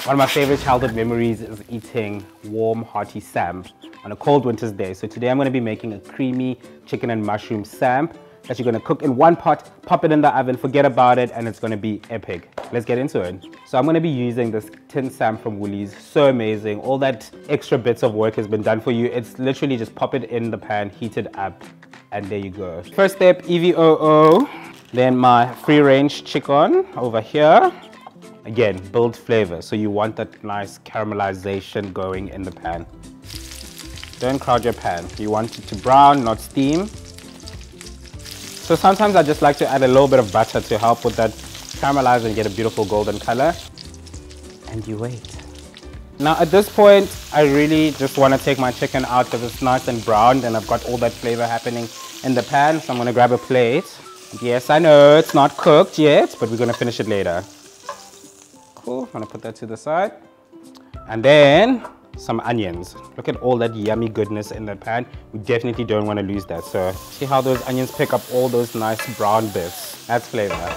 One of my favorite childhood memories is eating warm, hearty samp on a cold winter's day. So today I'm going to be making a creamy chicken and mushroom samp that you're going to cook in one pot, pop it in the oven, forget about it, and it's going to be epic. Let's get into it. So I'm going to be using this tin samp from Woolies. So amazing. All that extra bits of work has been done for you. It's literally just pop it in the pan, heat it up, and there you go. First step, EVOO. Then my free-range chicken over here. Again, build flavor. So you want that nice caramelization going in the pan. Don't crowd your pan. You want it to brown, not steam. So sometimes I just like to add a little bit of butter to help with that caramelize and get a beautiful golden color. And you wait. Now at this point, I really just want to take my chicken out because it's nice and browned and I've got all that flavor happening in the pan. So I'm going to grab a plate. Yes, I know it's not cooked yet, but we're going to finish it later. Cool, I'm gonna put that to the side. And then some onions. Look at all that yummy goodness in the pan. We definitely don't want to lose that. So see how those onions pick up all those nice brown bits. That's flavor.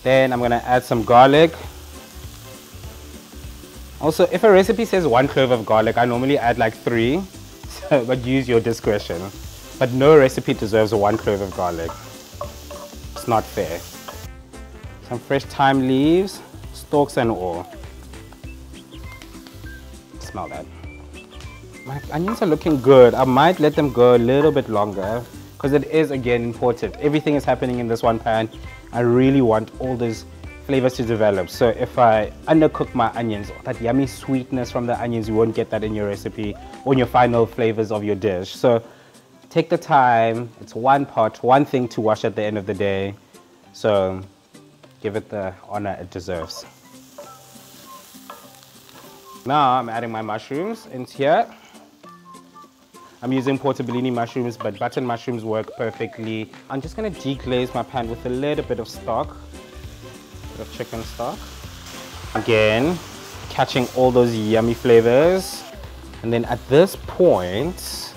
Then I'm gonna add some garlic. Also, if a recipe says 1 clove of garlic, I normally add like 3, so, but use your discretion. But no recipe deserves 1 clove of garlic. It's not fair. Some fresh thyme leaves. Stalks and all. Smell that. My onions are looking good. I might let them go a little bit longer because it is again important. Everything is happening in this one pan. I really want all those flavors to develop. So if I undercook my onions, that yummy sweetness from the onions, you won't get that in your recipe or in your final flavors of your dish. So take the time. It's one pot, one thing to wash at the end of the day. So give it the honor it deserves. Now I'm adding my mushrooms into here. I'm using portobellini mushrooms, but button mushrooms work perfectly. I'm just going to deglaze my pan with a little bit of stock, bit of chicken stock. Again, catching all those yummy flavors. And then at this point,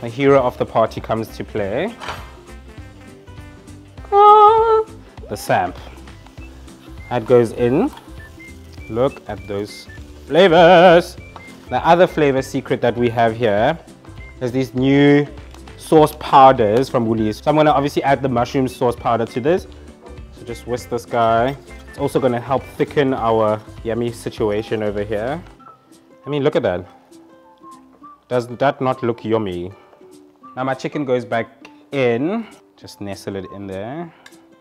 the hero of the party comes to play. The samp. That goes in. Look at those flavors. The other flavor secret that we have here is these new sauce powders from Woolies. So I'm going to obviously add the mushroom sauce powder to this. So just whisk this guy. It's also going to help thicken our yummy situation over here. I mean, look at that. Does that not look yummy? Now my chicken goes back in. Just nestle it in there.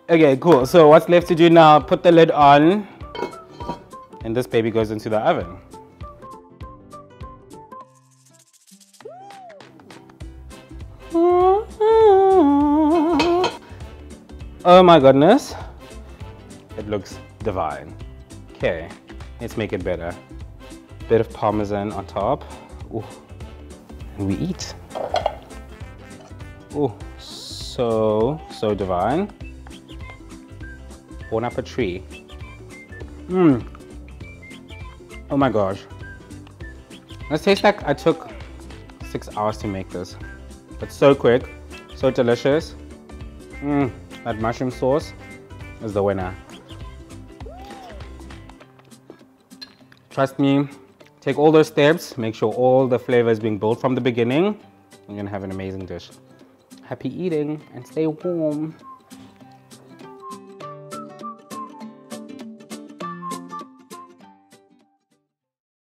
Okay, cool. So what's left to do now? Put the lid on. And this baby goes into the oven. Oh my goodness. It looks divine. Okay, let's make it better. Bit of Parmesan on top. Ooh. And we eat. Oh, so divine. Bon appetit. Oh my gosh. This tastes like I took 6 hours to make this. But so quick, so delicious. That mushroom sauce is the winner. Trust me, take all those steps, make sure all the flavor is being built from the beginning. You're gonna have an amazing dish. Happy eating and stay warm.